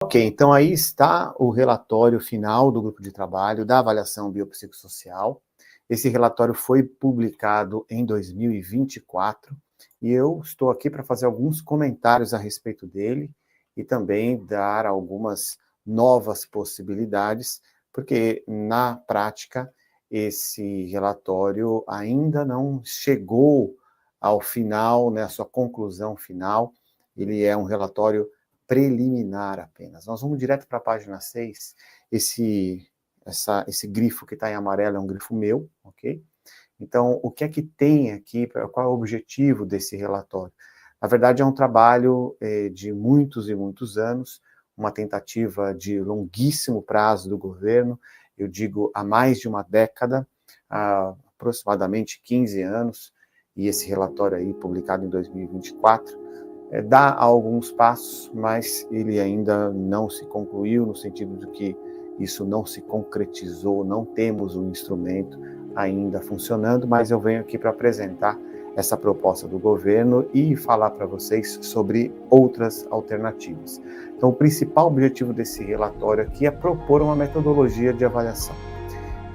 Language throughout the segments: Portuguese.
Ok, então aí está o relatório final do grupo de trabalho da avaliação biopsicossocial. Esse relatório foi publicado em 2024 e eu estou aqui para fazer alguns comentários a respeito dele e também dar algumas novas possibilidades, porque na prática esse relatório ainda não chegou ao final, né, a sua conclusão final. Ele é um relatório preliminar apenas. Nós vamos direto para a página 6. Esse grifo que está em amarelo é um grifo meu, ok? Então, o que é que tem aqui, qual é o objetivo desse relatório? Na verdade, é um trabalho de muitos e muitos anos, uma tentativa de longuíssimo prazo do governo, eu digo há mais de uma década, há aproximadamente 15 anos, e esse relatório aí, publicado em 2024, dá alguns passos, mas ele ainda não se concluiu, no sentido de que isso não se concretizou, não temos o instrumento ainda funcionando, mas eu venho aqui para apresentar essa proposta do governo e falar para vocês sobre outras alternativas. Então, o principal objetivo desse relatório aqui é propor uma metodologia de avaliação.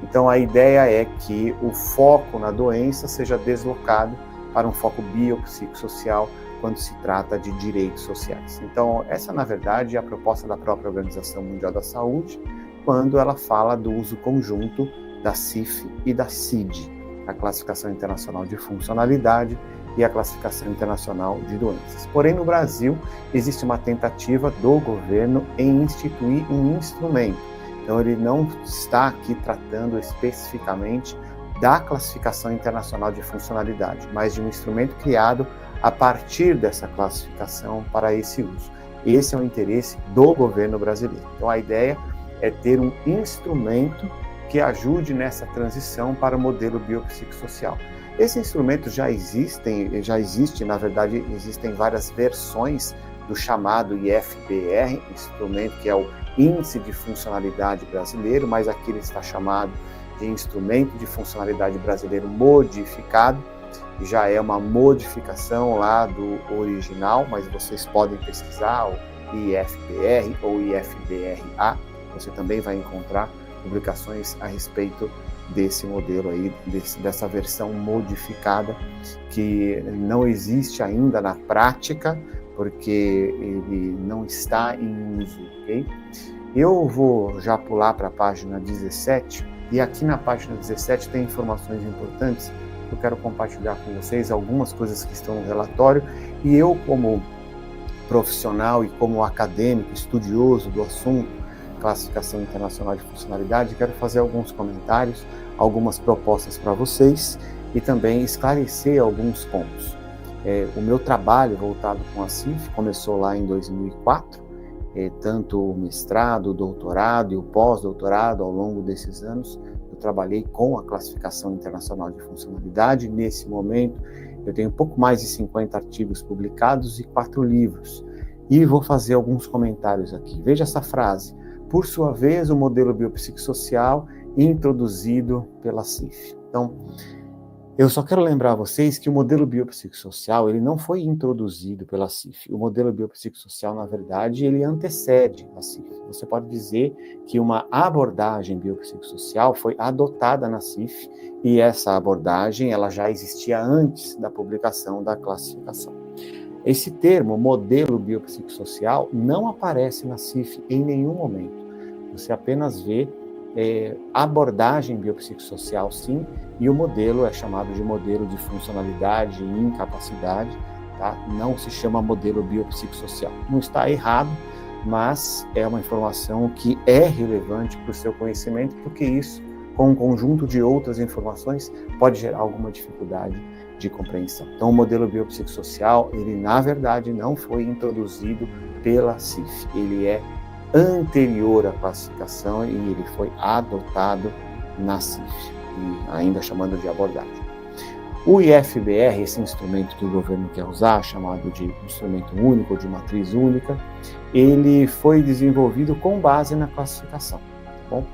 Então, a ideia é que o foco na doença seja deslocado para um foco biopsicossocial quando se trata de direitos sociais. Então, essa, na verdade, é a proposta da própria Organização Mundial da Saúde, quando ela fala do uso conjunto da CIF e da CID, a Classificação Internacional de Funcionalidade e a Classificação Internacional de Doenças. Porém, no Brasil, existe uma tentativa do governo em instituir um instrumento. Então, ele não está aqui tratando especificamente da Classificação Internacional de Funcionalidade, mas de um instrumento criado a partir dessa classificação para esse uso. Esse é o interesse do governo brasileiro. Então, a ideia é ter um instrumento que ajude nessa transição para o modelo biopsicossocial. Esse instrumento já existe, na verdade, existem várias versões do chamado IFBR, instrumento que é o Índice de Funcionalidade Brasileiro, mas aqui ele está chamado de Instrumento de Funcionalidade Brasileiro Modificado, já é uma modificação lá do original, mas vocês podem pesquisar o IFBR ou IFBRA, você também vai encontrar publicações a respeito desse modelo aí, dessa versão modificada, que não existe ainda na prática, porque ele não está em uso, ok? Eu vou já pular para a página 17, e aqui na página 17 tem informações importantes. Eu quero compartilhar com vocês algumas coisas que estão no relatório, e eu, como profissional e como acadêmico, estudioso do assunto, Classificação Internacional de Funcionalidade, quero fazer alguns comentários, algumas propostas para vocês e também esclarecer alguns pontos. O meu trabalho voltado com a CIF começou lá em 2004, tanto o mestrado, o doutorado e o pós-doutorado. Ao longo desses anos eu trabalhei com a Classificação Internacional de Funcionalidade. Nesse momento eu tenho pouco mais de 50 artigos publicados e 4 livros. E vou fazer alguns comentários aqui. Veja essa frase: por sua vez, o modelo biopsicossocial introduzido pela CIF. Então, eu só quero lembrar a vocês que o modelo biopsicossocial, ele não foi introduzido pela CIF. O modelo biopsicossocial, na verdade, ele antecede a CIF. Você pode dizer que uma abordagem biopsicossocial foi adotada na CIF e essa abordagem, ela já existia antes da publicação da classificação. Esse termo, modelo biopsicossocial, não aparece na CIF em nenhum momento. Você apenas vê abordagem biopsicossocial, sim, e o modelo é chamado de modelo de funcionalidade e incapacidade, tá? Não se chama modelo biopsicossocial. Não está errado, mas é uma informação que é relevante para o seu conhecimento, porque isso, com um conjunto de outras informações, pode gerar alguma dificuldade de compreensão. Então, o modelo biopsicossocial, ele, na verdade, não foi introduzido pela CIF. Ele é anterior à classificação e ele foi adotado na CIF, e ainda chamando de abordagem. O IFBR, esse instrumento que o governo quer usar, chamado de instrumento único ou de matriz única, ele foi desenvolvido com base na classificação, tá bom?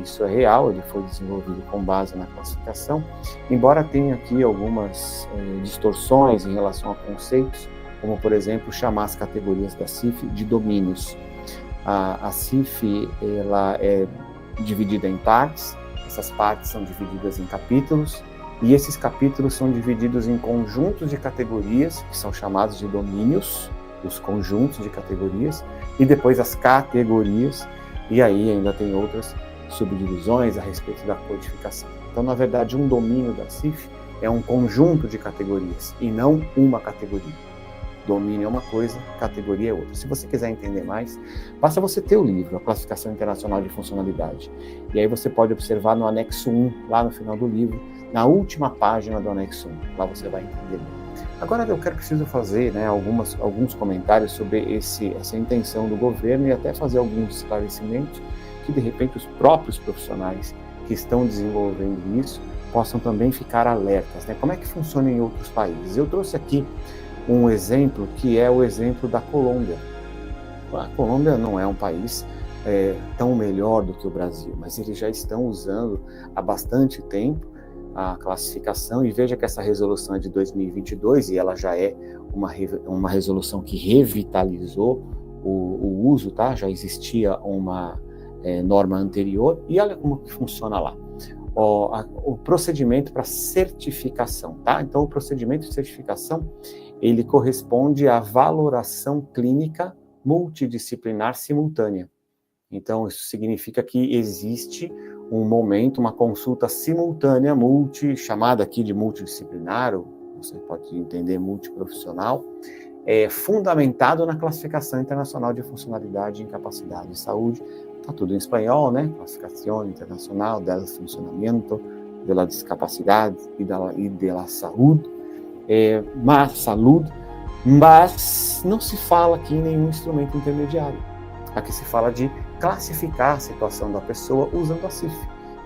Isso é real, ele foi desenvolvido com base na classificação, embora tenha aqui algumas distorções em relação a conceitos, como, por exemplo, chamar as categorias da CIF de domínios. A CIF, ela é dividida em partes, essas partes são divididas em capítulos, e esses capítulos são divididos em conjuntos de categorias, que são chamados de domínios, os conjuntos de categorias, e depois as categorias, e aí ainda tem outras subdivisões a respeito da codificação. Então, na verdade, um domínio da CIF é um conjunto de categorias, e não uma categoria. Domínio é uma coisa, categoria é outra. Se você quiser entender mais, basta você ter o livro, a Classificação Internacional de Funcionalidade. E aí você pode observar no anexo 1, lá no final do livro, na última página do anexo 1. Lá você vai entender. Agora eu preciso fazer alguns comentários sobre essa intenção do governo e até fazer alguns esclarecimentos que, de repente, os próprios profissionais que estão desenvolvendo isso possam também ficar alertas, né? Como é que funciona em outros países? Eu trouxe aqui um exemplo que é o exemplo da Colômbia. A Colômbia não é um país tão melhor do que o Brasil, mas eles já estão usando há bastante tempo a classificação, e veja que essa resolução é de 2022 e ela já é uma resolução que revitalizou o uso, tá? Já existia uma norma anterior, e olha como que funciona lá. O procedimento para certificação, tá? Então, o procedimento de certificação, ele corresponde à valoração clínica multidisciplinar simultânea. Então, isso significa que existe um momento, uma consulta simultânea, chamada aqui de multidisciplinar, ou você pode entender multiprofissional, fundamentado na Classificação Internacional de Funcionalidade e Incapacidade de Saúde. Está tudo em espanhol, né? Classificação Internacional del Funcionamiento de la Discapacidade e de la Saúde. Mas não se fala aqui em nenhum instrumento intermediário. Aqui se fala de classificar a situação da pessoa usando a CIF,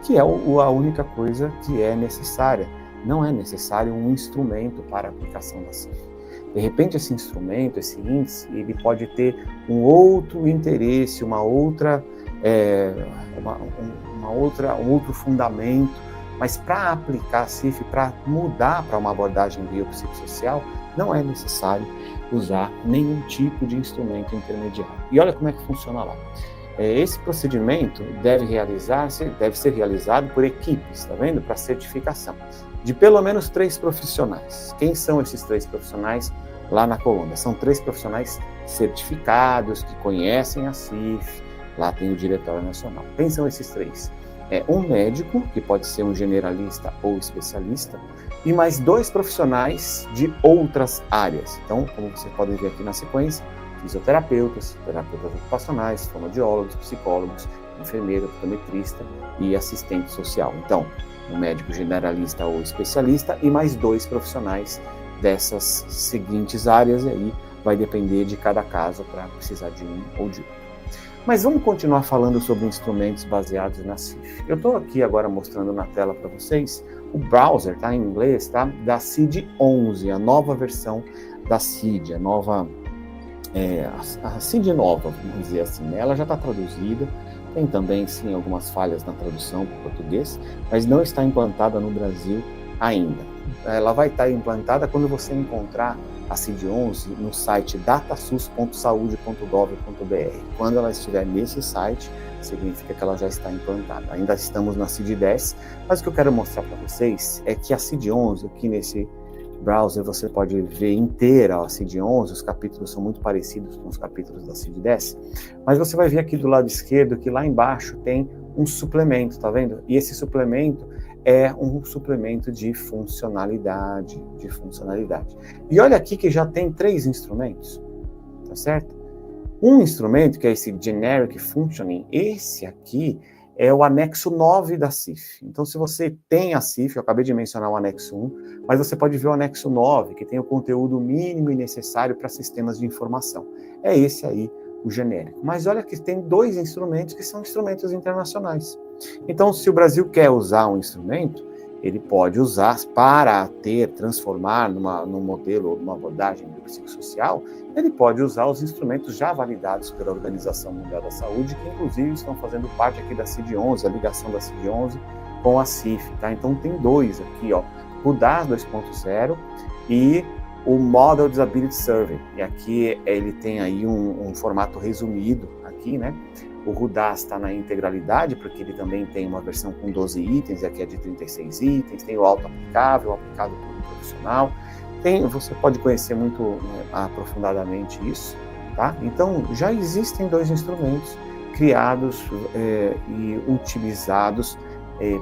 que é a única coisa que é necessária. Não é necessário um instrumento para a aplicação da CIF. De repente, esse instrumento, esse índice, ele pode ter um outro interesse, um outro fundamento, mas para aplicar a CIF, para mudar para uma abordagem biopsicossocial, não é necessário usar nenhum tipo de instrumento intermediário. E olha como é que funciona lá. Esse procedimento deve ser realizado por equipes, tá vendo? Para certificação, de pelo menos 3 profissionais. Quem são esses 3 profissionais lá na Colômbia? São 3 profissionais certificados, que conhecem a CIF, lá tem o Diretório Nacional. Quem são esses 3? Um médico, que pode ser um generalista ou especialista, e mais 2 profissionais de outras áreas. Então, como vocês podem ver aqui na sequência, fisioterapeutas, terapeutas ocupacionais, fonoaudiólogos, psicólogos, enfermeiro, optometrista e assistente social. Então, um médico generalista ou especialista e mais 2 profissionais dessas seguintes áreas, e aí vai depender de cada caso para precisar de um ou de outro. Mas vamos continuar falando sobre instrumentos baseados na CIF. Eu estou aqui agora mostrando na tela para vocês o browser, tá, em inglês, tá, da CID-11, a nova versão da CID, a CID nova, vamos dizer assim, né? Ela já está traduzida, tem também, sim, algumas falhas na tradução para o português, mas não está implantada no Brasil ainda. Ela vai estar implantada quando você encontrar a CID-11 no site datasus.saude.gov.br. Quando ela estiver nesse site, significa que ela já está implantada. Ainda estamos na CID-10, mas o que eu quero mostrar para vocês é que a CID-11, aqui nesse browser, você pode ver inteira a CID-11, os capítulos são muito parecidos com os capítulos da CID-10, mas você vai ver aqui do lado esquerdo que lá embaixo tem um suplemento, tá vendo? E esse suplemento é um suplemento de funcionalidade, E olha aqui que já tem 3 instrumentos, tá certo? Um instrumento, que é esse Generic Functioning, esse aqui é o anexo 9 da CIF. Então, se você tem a CIF, eu acabei de mencionar o anexo 1, mas você pode ver o anexo 9, que tem o conteúdo mínimo e necessário para sistemas de informação. É esse aí, o genérico. Mas olha que tem 2 instrumentos que são instrumentos internacionais. Então, se o Brasil quer usar um instrumento, ele pode usar para transformar num modelo ou numa abordagem biopsicossocial, ele pode usar os instrumentos já validados pela Organização Mundial da Saúde, que inclusive estão fazendo parte aqui da CID-11, a ligação da CID-11 com a CIF, tá? Então tem 2 aqui, ó, o DAS 2.0 e o Model Disability Survey, e aqui ele tem aí um formato resumido aqui, né? O RUDAS está na integralidade, porque ele também tem uma versão com 12 itens, e aqui é de 36 itens, tem o auto-aplicável, aplicado por um profissional, você pode conhecer muito aprofundadamente isso, tá? Então, já existem 2 instrumentos criados e utilizados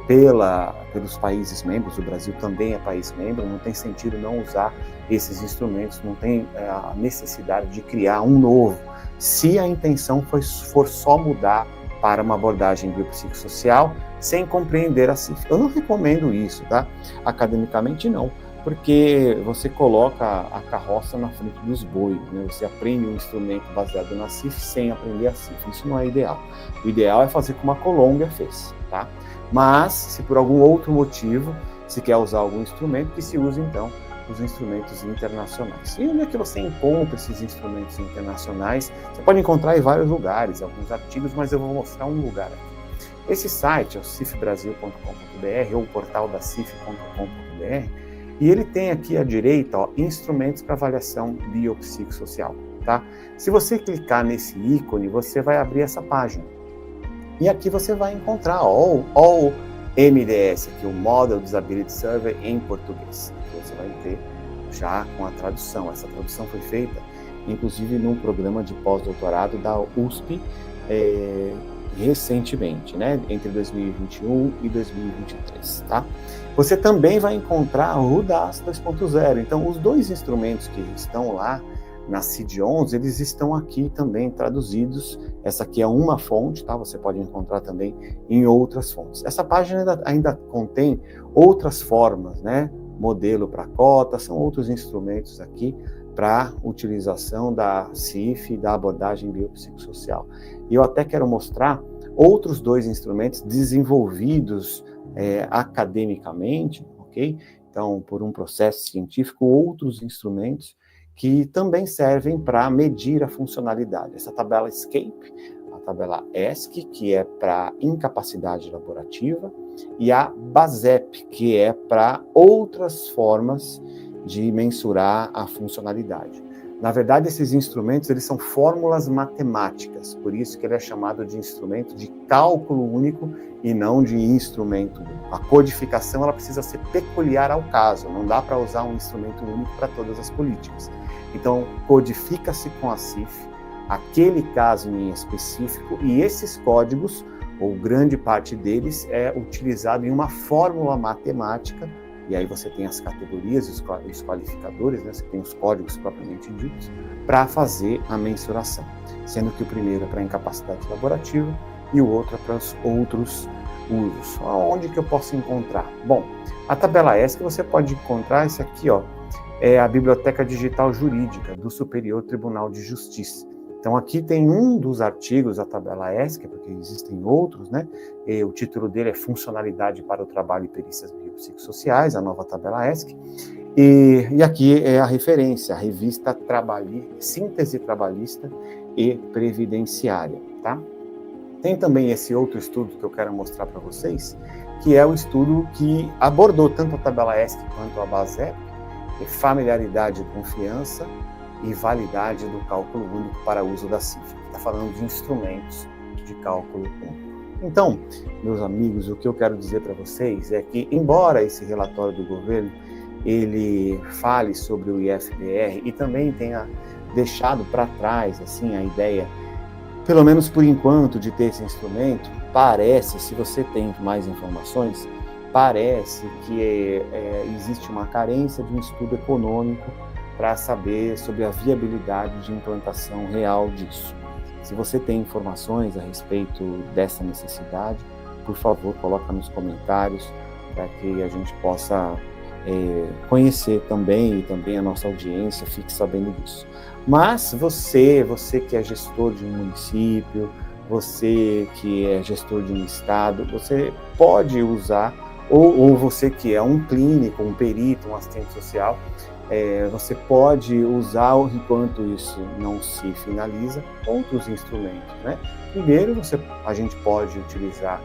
pelos países membros. O Brasil também é país membro, não tem sentido não usar esses instrumentos, não tem a necessidade de criar um novo, se a intenção for só mudar para uma abordagem biopsicossocial sem compreender a CIF. Eu não recomendo isso, tá? Academicamente não, porque você coloca a carroça na frente dos bois, né? Você aprende um instrumento baseado na CIF sem aprender a CIF, isso não é ideal. O ideal é fazer como a Colômbia fez, tá? Mas, se por algum outro motivo se quer usar algum instrumento, que se use então os instrumentos internacionais. E onde é que você encontra esses instrumentos internacionais? Você pode encontrar em vários lugares, alguns artigos, mas eu vou mostrar um lugar aqui. Esse site é o cifbrasil.com.br ou o portal da cif.com.br, e ele tem aqui à direita, ó, instrumentos para avaliação biopsicossocial, tá? Se você clicar nesse ícone, você vai abrir essa página. E aqui você vai encontrar o MDS, aqui, o Model Disability Survey em português. Você vai ter já com a tradução. Essa tradução foi feita, inclusive, num programa de pós-doutorado da USP recentemente, né? Entre 2021 e 2023, tá? Você também vai encontrar o RUDAS 2.0. Então, os 2 instrumentos que estão lá na CID-11, eles estão aqui também traduzidos. Essa aqui é uma fonte, tá? Você pode encontrar também em outras fontes. Essa página ainda contém outras formas, né? Modelo para cota, são outros instrumentos aqui para utilização da CIF e da abordagem biopsicossocial. E eu até quero mostrar outros 2 instrumentos desenvolvidos academicamente, ok? Então, por um processo científico, outros instrumentos que também servem para medir a funcionalidade. Essa tabela SCAPE, a tabela ESC, que é para incapacidade laborativa, e a BASEP, que é para outras formas de mensurar a funcionalidade. Na verdade, esses instrumentos, eles são fórmulas matemáticas, por isso que ele é chamado de instrumento de cálculo único e não de instrumento único. A codificação, ela precisa ser peculiar ao caso, não dá para usar um instrumento único para todas as políticas. Então, codifica-se com a CIF aquele caso em específico, e esses códigos, ou grande parte deles, é utilizado em uma fórmula matemática, e aí você tem as categorias, os qualificadores, né? Você tem os códigos propriamente ditos, para fazer a mensuração, sendo que o primeiro é para incapacidade laborativa e o outro é para os outros usos. Onde que eu posso encontrar? Bom, a tabela ESC você pode encontrar, esse aqui, ó, é a Biblioteca Digital Jurídica do Superior Tribunal de Justiça. Então, aqui tem um dos artigos da tabela ESC, porque existem outros, né? O título dele é Funcionalidade para o Trabalho e Perícias Biopsicossociais, a nova tabela ESC. E aqui é a referência, a revista Síntese Trabalhista e Previdenciária, tá? Tem também esse outro estudo que eu quero mostrar para vocês, que é o estudo que abordou tanto a tabela ESC quanto a BASEP, familiaridade e confiança, e validade do cálculo único para uso da CIF. Está falando de instrumentos de cálculo único. Então, meus amigos, o que eu quero dizer para vocês é que, embora esse relatório do governo ele fale sobre o IFBR e também tenha deixado para trás assim a ideia, pelo menos por enquanto, de ter esse instrumento, parece, se você tem mais informações, parece que existe uma carência de um estudo econômico para saber sobre a viabilidade de implantação real disso. Se você tem informações a respeito dessa necessidade, por favor, coloca nos comentários para que a gente possa conhecer também, e também a nossa audiência fique sabendo disso. Mas você que é gestor de um município, você que é gestor de um estado, você pode usar, ou você que é um clínico, um perito, um assistente social, você pode usar, enquanto isso não se finaliza, outros instrumentos, né? Primeiro, a gente pode utilizar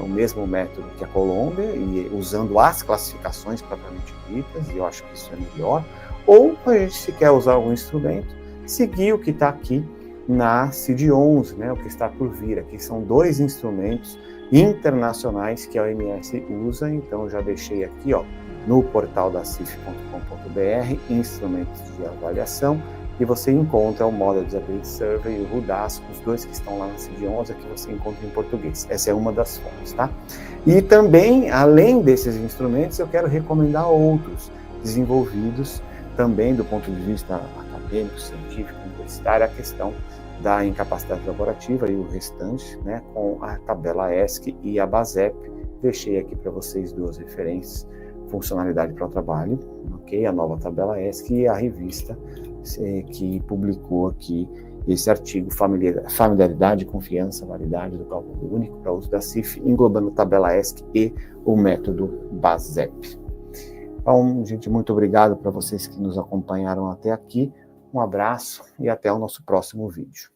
o mesmo método que a Colômbia, e usando as classificações propriamente ditas, e eu acho que isso é melhor, ou a gente, se quer usar algum instrumento, seguir o que está aqui na CID-11, né, o que está por vir. Aqui são 2 instrumentos internacionais que a OMS usa, então eu já deixei aqui, ó, no portal da cif.com.br, instrumentos de avaliação, e você encontra o Model Disability Survey e o RUDAS, os 2 que estão lá na CID-11, que você encontra em português. Essa é uma das fontes, tá? E também, além desses instrumentos, eu quero recomendar outros desenvolvidos também do ponto de vista acadêmico, científico, universitário, a questão da incapacidade laborativa e o restante, né, com a tabela ESC e a BASEP. Deixei aqui para vocês 2 referências, funcionalidade para o trabalho, ok? A nova tabela ESC e a revista que publicou aqui esse artigo, familiaridade, confiança, validade do cálculo único para uso da CIF, englobando a tabela ESC e o método BASEP. Então, gente, muito obrigado para vocês que nos acompanharam até aqui. Um abraço e até o nosso próximo vídeo.